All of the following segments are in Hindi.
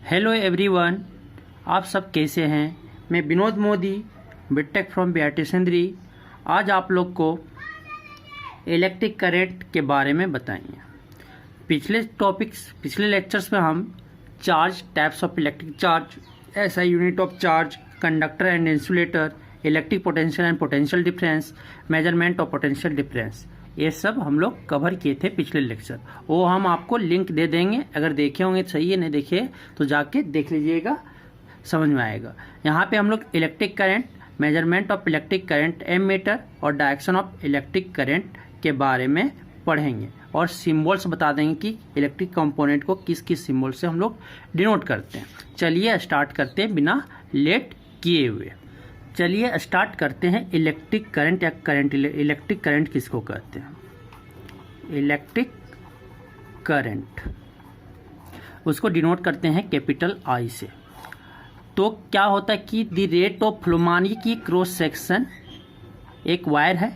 हेलो एवरीवन, आप सब कैसे हैं। मैं Vinod Modi, BTech from BIT Sindri. आज आप लोग को इलेक्ट्रिक करंट के बारे में बताएंगे। पिछले लेक्चर्स में हम charge, types of electric charge, SI unit of charge, conductor and insulator, electric potential and potential difference, measurement of potential difference, ये सब हम लोग कवर किए थे पिछले लेक्चर। वो हम आपको लिंक दे देंगे, अगर देखे होंगे तो सही है, नहीं देखे तो जाके देख लीजिएगा, समझ में आएगा। यहाँ पे हम लोग electric current, measurement of electric current, ammeter और डायरेक्शन ऑफ इलेक्ट्रिक करंट के बारे में पढ़ेंगे और सिम्बल्स बता देंगे कि इलेक्ट्रिक कंपोनेंट को किस किस सिम्बल से हम लोग डिनोट करते हैं। चलिए स्टार्ट करते हैं बिना लेट किए हुए। चलिए स्टार्ट करते हैं इलेक्ट्रिक करंट या करंट। इलेक्ट्रिक करंट किसको कहते हैं? इलेक्ट्रिक करंट उसको डिनोट करते हैं कैपिटल आई से। तो क्या होता है कि द रेट ऑफ फ्लो, मानिए कि क्रॉस सेक्शन एक वायर है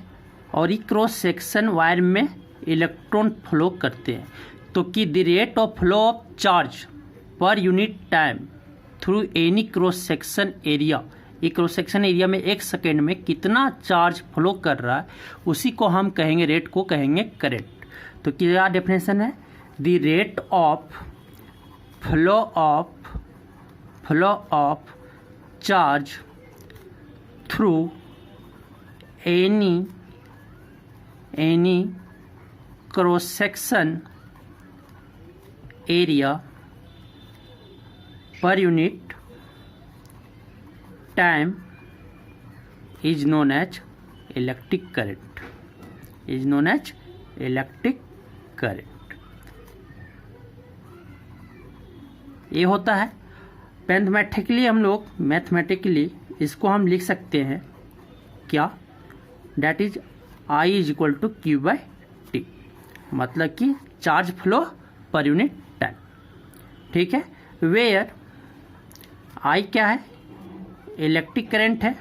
और ये क्रॉस सेक्शन वायर में इलेक्ट्रॉन फ्लो करते हैं, तो कि the rate of flow of charge पर unit time through any cross section area, ये क्रॉस सेक्शन एरिया में एक सेकेंड में कितना चार्ज फ्लो कर रहा है, उसी को हम कहेंगे, रेट को कहेंगे करंट। तो क्या डेफिनेशन है? The rate of flow of charge through any cross section area पर unit time is known as electric current, is known as electric current। ये होता है मैथमेटिकली, हम लोग मैथमेटिकली इसको हम लिख सकते हैं क्या? That is I is equal to Q by T, मतलब कि charge flow per unit time. ठीक है, वेयर I क्या है? इलेक्ट्रिक करंट है,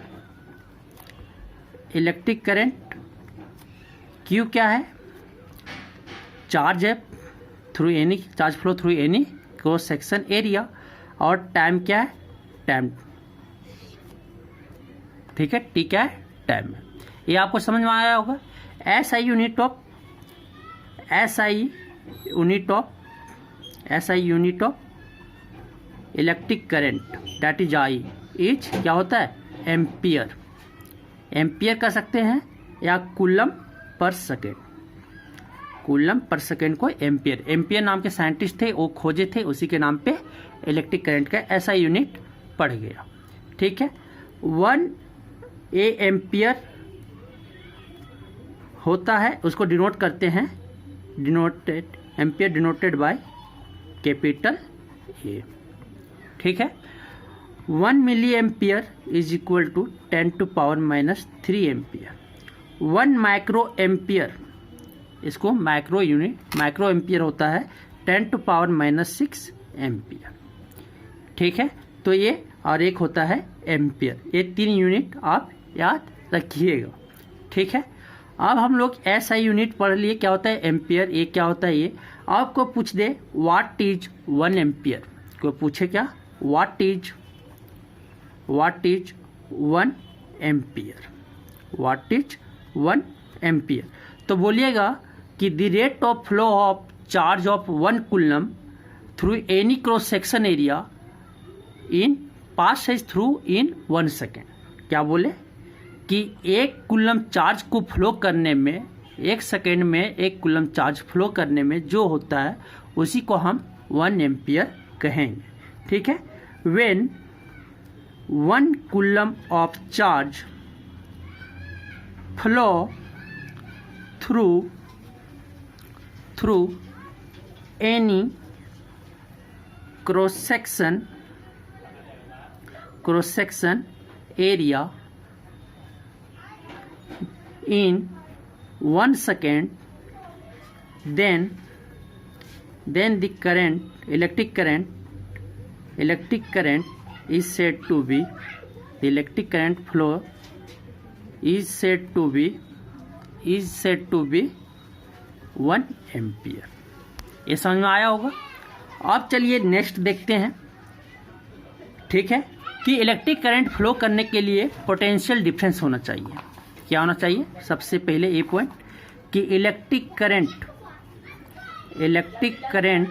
इलेक्ट्रिक करंट। क्यू क्या है? चार्ज है through any, charge flow through any cross section area. और टाइम क्या है? टाइम। ठीक है, टी क्या है? टाइम है। ये आपको समझ में आया होगा। SI unit of electric current that is I is क्या होता है? एम्पियर। एम्पियर कर सकते हैं या coulomb per second. Coulomb per second को एम्पियर, एम्पियर नाम के साइंटिस्ट थे, वो खोजे थे, उसी के नाम पे इलेक्ट्रिक करंट का ऐसा यूनिट पड़ गया। ठीक है, 1 एम्पियर होता है, उसको डिनोट करते हैं, ampere denoted by capital A. ठीक है, 1 milli ampere is equal to 10 to power minus 3 ampere. 1 micro ampere, इसको माइक्रो एम्पियर होता है 10 टू पावर माइनस 6 एम्पियर। ठीक है, तो ये और एक होता है एम्पियर। ये 3 यूनिट आप याद रखिएगा। ठीक है, अब हम लोग एसआई यूनिट पढ़ लिए, क्या होता है? एम्पियर। ये क्या होता है? ये आपको पूछ दे व्हाट इज 1 एम्पियर, को पूछे क्या? What is 1 ampere, what is 1 ampere. तो बोलिएगा कि the rate of flow of charge of 1 coulomb through any cross section area in pass through in 1 second. क्या बोले कि 1 कूलम चार्ज को फ्लो करने में, 1 सेकेंड में 1 कूलम चार्ज फ्लो करने में जो होता है, उसी को हम 1 एम्पियर कहेंगे। ठीक है, when 1 coulomb of charge flow through any cross section area in 1 second, then the electric current is said to be, the electric current flow is said to be 1 ampere. ये समझ में आया होगा। अब चलिए नेक्स्ट देखते हैं ठीक है, कि इलेक्ट्रिक करंट फ्लो करने के लिए पोटेंशियल डिफरेंस होना चाहिए। क्या होना चाहिए? सबसे पहले ये पॉइंट कि इलेक्ट्रिक करंट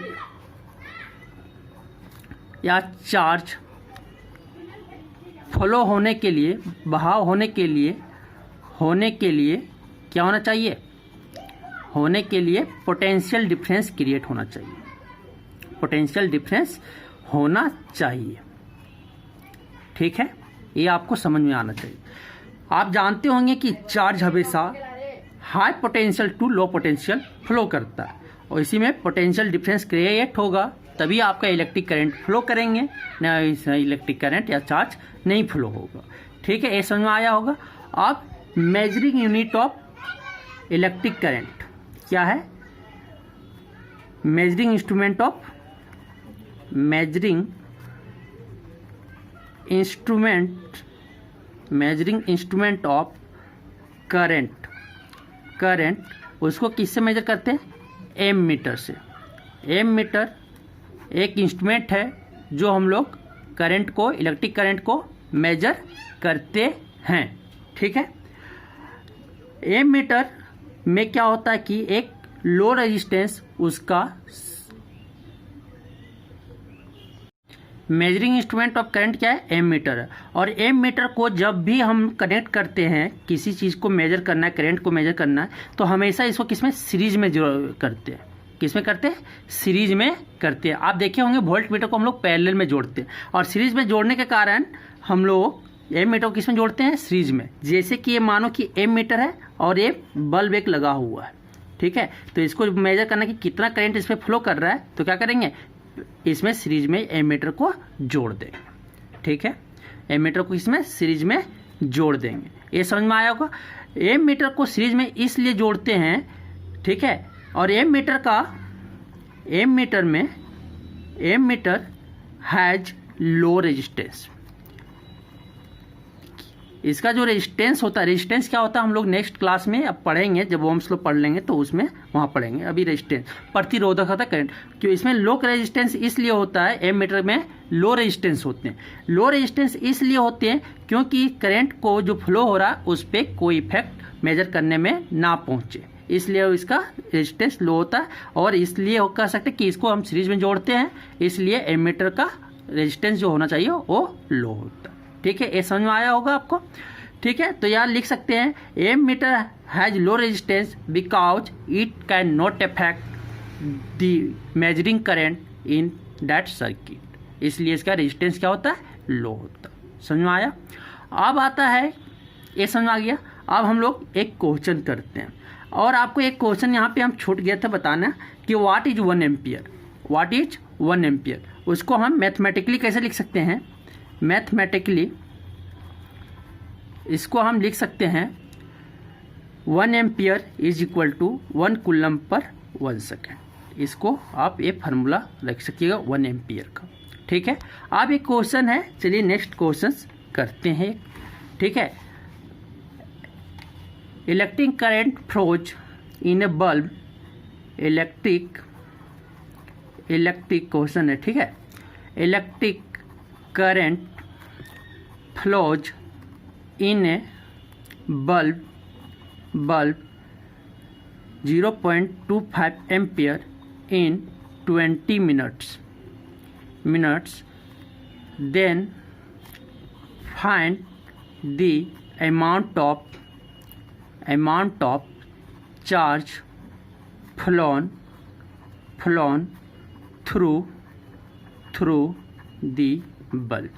या चार्ज फ्लो होने के लिए, बहाव होने के लिए क्या होना चाहिए? होने के लिए पोटेंशियल डिफरेंस क्रिएट होना चाहिए, पोटेंशियल डिफरेंस होना चाहिए। ठीक है, ये आपको समझ में आना चाहिए। आप जानते होंगे कि चार्ज हमेशा high potential to low potential flow करता है और इसी में पोटेंशियल डिफरेंस क्रिएट होगा, तभी आपका इलेक्ट्रिक करंट फ्लो करेंगे, ना इलेक्ट्रिक करंट या चार्ज नहीं फ्लो होगा। ठीक है, ये समझ में आया होगा। अब measuring unit of electric current क्या है? मेजरिंग इंस्ट्रूमेंट ऑफ करंट उसको किससे मेजर करते हैं? एम मीटर से। एम मीटर एक इंस्ट्रूमेंट है जो हम लोग इलेक्ट्रिक करंट को मेजर करते हैं। ठीक है, एम मीटर में क्या होता है कि एक लो रेजिस्टेंस, उसका मेजरिंग इंस्ट्रूमेंट ऑफ करंट क्या है? एम मीटर है। और एम मीटर को जब भी हम कनेक्ट करते हैं, किसी चीज़ को मेजर करना है, करंट को मेजर करना है, तो हमेशा इसको किसमें? सीरीज में करते हैं। किसमें करते हैं? सीरीज में करते हैं। आप देखे होंगे वोल्ट मीटर को हम लोग पैरेलल में जोड़ते हैं, और सीरीज में जोड़ने के कारण हम लोग एम मीटर को किसमें जोड़ते हैं? सीरीज में। जैसे कि ये मानो कि एम मीटर है और ये बल्ब एक लगा हुआ है। ठीक है, तो इसको मेजर करना कि कितना करंट इसमें फ्लो कर रहा है, तो क्या करेंगे? इसमें सीरीज में एम मीटर को जोड़ देंगे। ठीक है, एम मीटर को इसमें सीरीज में जोड़ देंगे। ये समझ में आया होगा। एम मीटर को सीरीज में इसलिए जोड़ते हैं, ठीक है, और ammeter has low resistance. इसका जो रेजिस्टेंस होता है, रेजिस्टेंस क्या होता है हम लोग नेक्स्ट क्लास में अब पढ़ेंगे, जब ओम्स लॉ पढ़ लेंगे तो उसमें वहाँ पढ़ेंगे। अभी रेजिस्टेंस प्रतिरोधक होता है करंट, क्यों इसमें लो रेजिस्टेंस इसलिए होता है, एम मीटर में लो रेजिस्टेंस होते हैं। लो रेजिस्टेंस इसलिए होते हैं क्योंकि करंट को जो फ्लो हो रहा है उस पर कोई इफेक्ट मेजर करने में ना पहुँचे, इसलिए इसका रेजिस्टेंस लो होता है। और इसलिए कह सकते हैं कि इसको हम सीरीज में जोड़ते हैं, इसलिए एम मीटर का रेजिस्टेंस जो होना चाहिए वो लो होता है। ठीक है, ये समझ में आया होगा आपको। ठीक है, तो यार लिख सकते हैं ammeter has low resistance because it can not affect the measuring current in that circuit, इसलिए इसका रेजिस्टेंस क्या होता है? लो होता है। समझ में आया? अब आता है, ये समझ आ गया। अब हम लोग एक क्वेश्चन करते हैं, और आपको एक क्वेश्चन यहाँ पे हम छूट गया था बताना कि what is 1 ampere. What is 1 ampere, उसको हम मैथमेटिकली कैसे लिख सकते हैं? मैथमेटिकली इसको हम लिख सकते हैं 1 ampere is equal to 1 coulomb per 1 second. इसको आप ये फार्मूला रख सकिएगा 1 एम्पियर का। ठीक है, अब एक क्वेश्चन है, चलिए नेक्स्ट क्वेश्चन करते हैं। ठीक है, electric current flows in A bulb. Electric question है। ठीक है, electric current flows in A bulb 0.25 ampere in 20 minutes, then find the amount of charge flown through the bulb।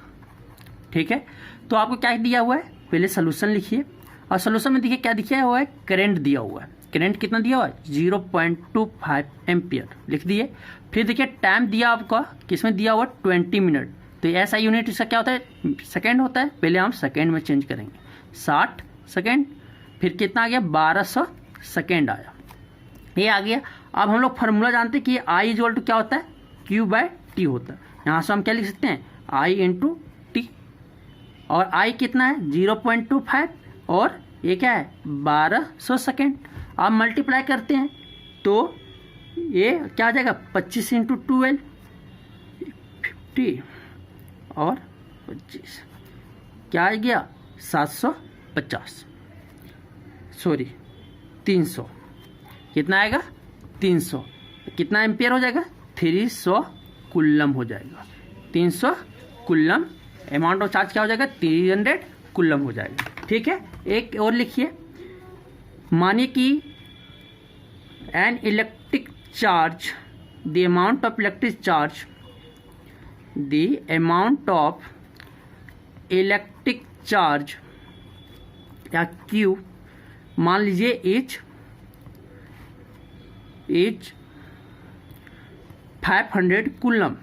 ठीक है, तो आपको क्या दिया हुआ है? पहले सोल्यूशन लिखिए, और सोल्यूशन में देखिए क्या दिया हुआ है? करंट दिया हुआ है। करंट कितना दिया हुआ है? 0.25 एम्पियर लिख दिए। फिर देखिए टाइम दिया आपका, किसमें दिया हुआ? 20 मिनट। तो ऐसा यूनिट इसका क्या होता है? सेकेंड होता है। पहले हम सेकेंड में चेंज करेंगे, 60 सेकेंड। फिर कितना आ गया? 1200 सेकेंड आया, ये आ गया। अब हम लोग फार्मूला जानते हैं कि आई इक्वल टू क्या होता है? Q/T होता है। यहाँ से हम क्या लिख सकते हैं? I × T, और I कितना है? 0.25, और ये क्या है? 1200 सेकेंड। अब मल्टीप्लाई करते हैं तो ये क्या आ जाएगा? 25 × 12 50, और 25 क्या आ गया 750, सॉरी 300, कितना आएगा 300, कितना एम्पियर हो जाएगा 300 कुल्लम हो जाएगा, 300 कुल्लम अमाउंट ऑफ चार्ज क्या हो जाएगा 300 कुल्लम हो जाएगा। ठीक है, एक और लिखिए, मानिए कि an electric charge the amount of electric charge the amount of electric charge या क्यू मान लीजिए is 500 coulomb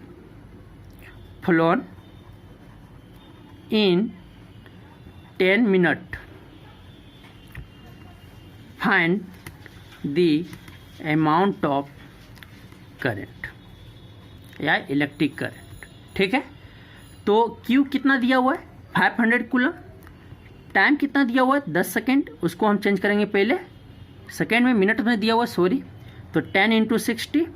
flown in 10 minute, find the amount of current या इलेक्ट्रिक करंट। ठीक है, तो Q कितना दिया हुआ है 500 कुलम, टाइम कितना दिया हुआ है 10 सेकेंड, उसको हम चेंज करेंगे पहले सेकेंड में, मिनट में दिया हुआ है सॉरी, तो 10 × 60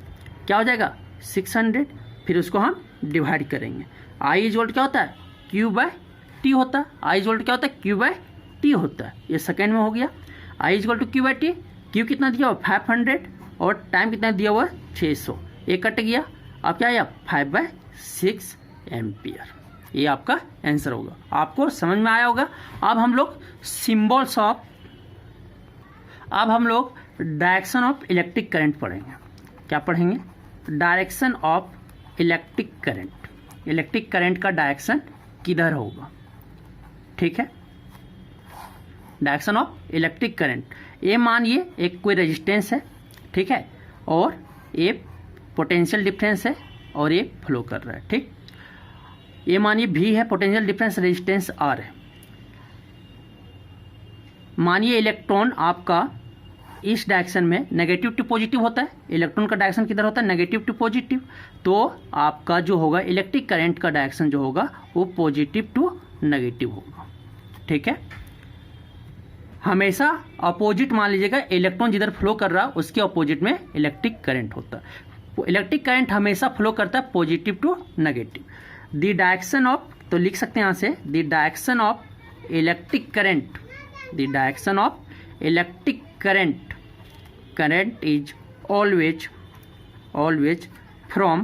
क्या हो जाएगा 600, फिर उसको हम डिवाइड करेंगे। I इज वोल्ट क्या होता है Q/T होता है, I इज वोल्ट क्या होता है Q/T होता है, ये सेकेंड में हो गया। I is volt Q/T, Q कितना दिया हुआ 500 और टाइम कितना दिया हुआ 600, ये कट गया, अब क्या आया 5/6 एम्पियर, ये आपका आंसर होगा। आपको समझ में आया होगा। अब हम लोग सिंबल्स ऑफ, अब हम लोग डायरेक्शन ऑफ इलेक्ट्रिक करंट पढ़ेंगे। क्या पढ़ेंगे? Direction of electric current, electric current का डायरेक्शन किधर होगा। ठीक है, डायरेक्शन ऑफ इलेक्ट्रिक करंट, ये मानिए एक कोई रेजिस्टेंस है, ठीक है, और ये पोटेंशियल डिफरेंस है और ये फ्लो कर रहा है। ठीक, ये मानिए V है, पोटेंशियल डिफरेंस रेजिस्टेंस R है। मानिए इलेक्ट्रॉन आपका इस डायरेक्शन में नेगेटिव टू पॉजिटिव होता है, इलेक्ट्रॉन का डायरेक्शन किधर होता है नेगेटिव टू पॉजिटिव, तो आपका जो होगा इलेक्ट्रिक करंट का डायरेक्शन जो होगा वो पॉजिटिव टू नेगेटिव होगा। ठीक है, हमेशा अपोजिट मान लीजिएगा, इलेक्ट्रॉन जिधर फ्लो कर रहा है उसके अपोजिट में इलेक्ट्रिक करंट होता है। इलेक्ट्रिक करंट हमेशा फ्लो करता है positive to negative. The direction of, तो लिख सकते हैं यहाँ से, the direction of electric current, the direction of electric current, current is always from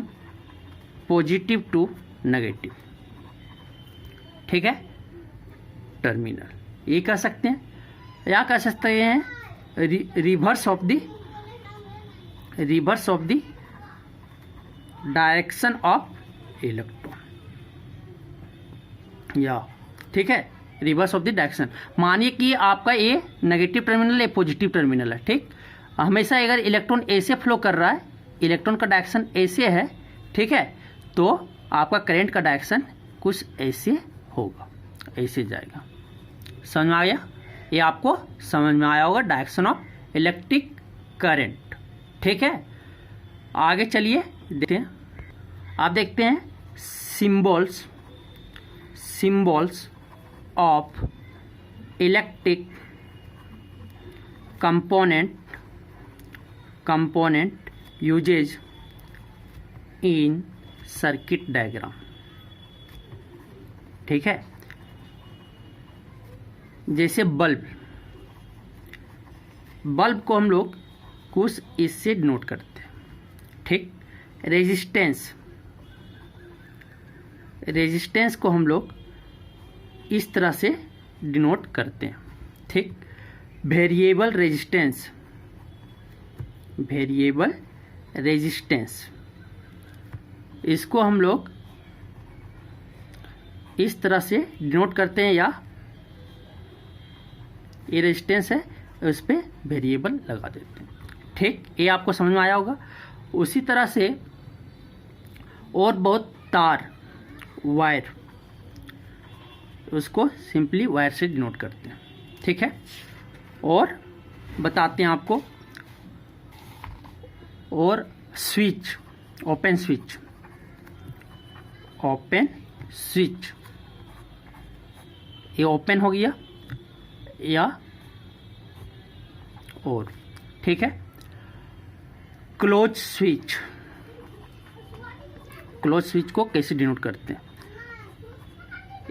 positive to negative. ठीक है, टर्मिनल ये कह सकते हैं, या कह सकते हैं reverse of the direction of electron, या ठीक है, रिवर्स ऑफ द डायरेक्शन। मानिए कि आपका ए नेगेटिव टर्मिनल है, पॉजिटिव टर्मिनल है। ठीक, हमेशा अगर इलेक्ट्रॉन ऐसे फ्लो कर रहा है, इलेक्ट्रॉन का डायरेक्शन ऐसे है, ठीक है, तो आपका करंट का डायरेक्शन कुछ ऐसे होगा, ऐसे जाएगा। समझ में आ गया? ये आपको समझ में आया होगा डायरेक्शन ऑफ इलेक्ट्रिक करंट। ठीक है, आगे चलिए देखते हैं। आप देखते हैं symbols of electric component uses in circuit diagram. ठीक है, जैसे बल्ब को हम लोग कुछ इससे डिनोट करते हैं। ठीक, रेजिस्टेंस को हम लोग इस तरह से डिनोट करते हैं। ठीक, वेरिएबल रेजिस्टेंस इसको हम लोग इस तरह से डिनोट करते हैं, या ये रेजिस्टेंस है उस पर वेरिएबल लगा देते हैं। ठीक, ये आपको समझ में आया होगा। उसी तरह से और बहुत तार, वायर, उसको सिंपली वायर से डिनोट करते हैं। ठीक है, और बताते हैं आपको, और स्विच, ओपन स्विच, ये ओपन हो गया या और, ठीक है। क्लोज स्विच को कैसे डिनोट करते हैं,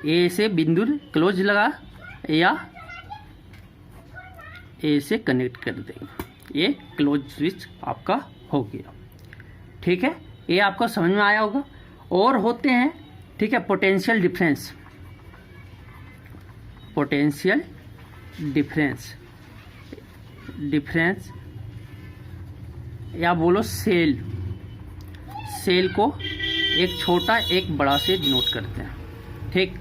ए से बिंदु क्लोज लगा या ए से कनेक्ट कर देंगे, ये क्लोज स्विच आपका हो गया। ठीक है, ये आपको समझ में आया होगा। और होते हैं, ठीक है, potential difference, potential difference, difference या बोलो सेल, सेल को एक छोटा एक बड़ा से डिनोट करते हैं। ठीक,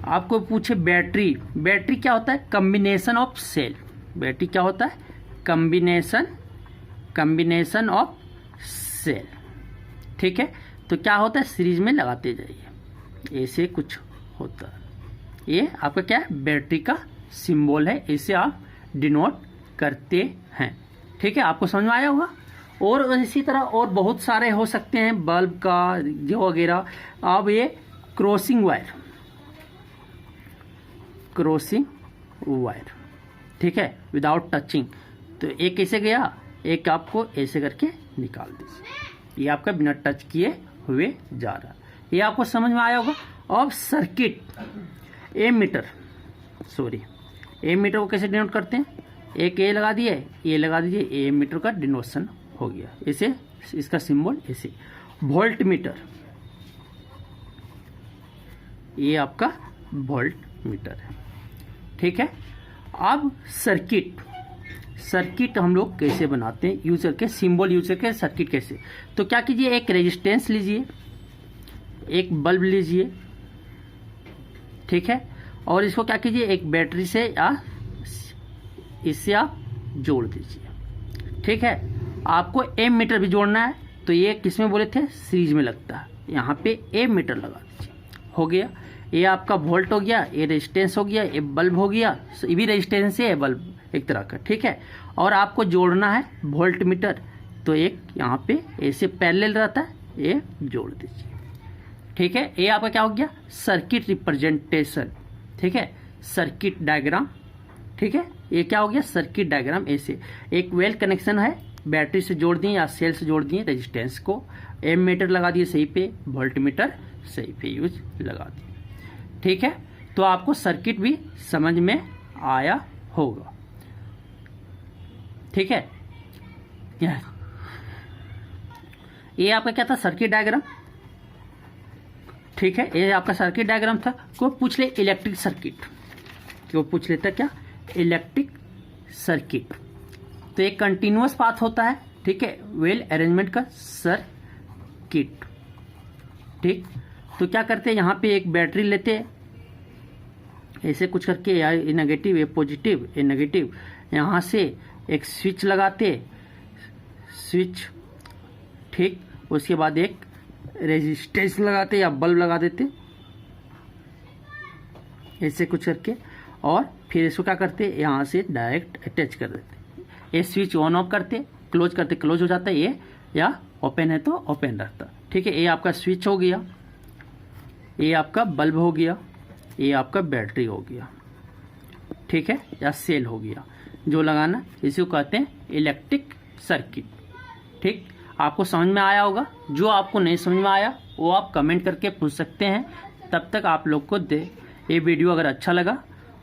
आपको पूछे बैटरी, बैटरी क्या होता है? Combination of cell. बैटरी क्या होता है? Combination, combination of cell. ठीक है, तो क्या होता है? सीरीज में लगाते जाइए, ऐसे कुछ होता है। ये आपका क्या है? बैटरी का सिंबल है, इसे आप डिनोट करते हैं। ठीक है, आपको समझ में आया होगा। और इसी तरह और बहुत सारे हो सकते हैं, बल्ब का जो वगैरह। अब ये क्रॉसिंग वायर, क्रॉसिंग वायर, ठीक है, विदाउट टचिंग। तो एक कैसे गया, एक आपको ऐसे करके निकाल दीजिए, ये आपका बिना टच किए हुए जा रहा है। ये आपको समझ में आया होगा। अब सर्किट, एमीटर, सॉरी, एमीटर को कैसे डिनोट करते हैं? एक ए लगा दिए, ये लगा दीजिए, एमीटर का डिनोशन हो गया, इसे इसका सिंबल ऐसे। वोल्ट मीटर, ये आपका वोल्ट मीटर है। ठीक है, अब सर्किट, सर्किट हम लोग कैसे बनाते हैं? यूज करके, सिंबल यूज करके सर्किट कैसे? तो क्या कीजिए, एक रेजिस्टेंस लीजिए, एक बल्ब लीजिए, ठीक है, और इसको क्या कीजिए, एक बैटरी से या इससे आप जोड़ दीजिए। ठीक है, आपको एम मीटर भी जोड़ना है, तो ये किस में बोले थे? सीरीज में लगता है, यहाँ पे एम मीटर लगा दीजिए, हो गया। ये आपका वोल्ट हो गया, ये रेजिस्टेंस हो गया, ये बल्ब हो गया, ये भी रेजिस्टेंस है, बल्ब एक तरह का। ठीक है, और आपको जोड़ना है वोल्ट मीटर, तो एक यहाँ पे ऐसे पैरेलल रहता है, ये जोड़ दीजिए। ठीक है, ये आपका क्या हो गया? Circuit representation. ठीक है, सर्किट डायग्राम। ठीक है, ये क्या हो गया? Circuit diagram. ऐसे एक वेल कनेक्शन है, बैटरी से जोड़ दिए या सेल से जोड़ दिए, रेजिस्टेंस को एम मीटर लगा दिए सही पे, वोल्ट मीटर सही पे यूज लगा दिए। ठीक है, तो आपको सर्किट भी समझ में आया होगा। ठीक है, ये आपका क्या था? Circuit diagram. ठीक है, ये आपका सर्किट डायग्राम था। कोई पूछ ले इलेक्ट्रिक सर्किट, क्यों पूछ लेता क्या? इलेक्ट्रिक सर्किट, तो एक कंटिन्यूअस पाथ होता है। ठीक है, वेल अरेंजमेंट का सर्किट। ठीक, तो क्या करते हैं, यहाँ पे एक बैटरी लेते हैं, ऐसे कुछ करके, या ये नेगेटिव, ये पॉजिटिव, ये नेगेटिव, यहाँ से एक स्विच लगाते, स्विच। ठीक, उसके बाद एक रेजिस्टेंस लगाते या बल्ब लगा देते, ऐसे कुछ करके, और फिर इसको क्या करते, यहाँ से डायरेक्ट अटैच कर देते। ये स्विच ऑन ऑफ करते, क्लोज करते, क्लोज हो जाता है ये, या ओपन है तो ओपन रहता। ठीक है, ये आपका स्विच हो गया, ये आपका बल्ब हो गया, ये आपका बैटरी हो गया। ठीक है, या सेल हो गया जो लगाना, इसी को कहते हैं इलेक्ट्रिक सर्किट। ठीक, आपको समझ में आया होगा। जो आपको नहीं समझ में आया वो आप कमेंट करके पूछ सकते हैं। तब तक आप लोग को ये वीडियो अगर अच्छा लगा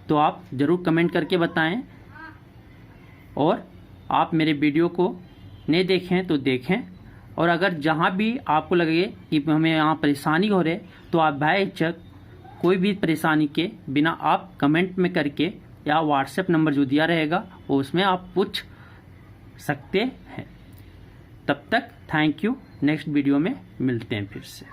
तो आप ज़रूर कमेंट करके बताएं, और आप मेरे वीडियो को नहीं देखें तो देखें। और अगर जहाँ भी आपको लगे कि हमें यहाँ परेशानी हो रही तो आप भाईचक कोई भी परेशानी के बिना आप कमेंट में करके, या व्हाट्सएप नंबर जो दिया रहेगा वो उसमें आप पूछ सकते हैं। तब तक थैंक यू, नेक्स्ट वीडियो में मिलते हैं फिर से।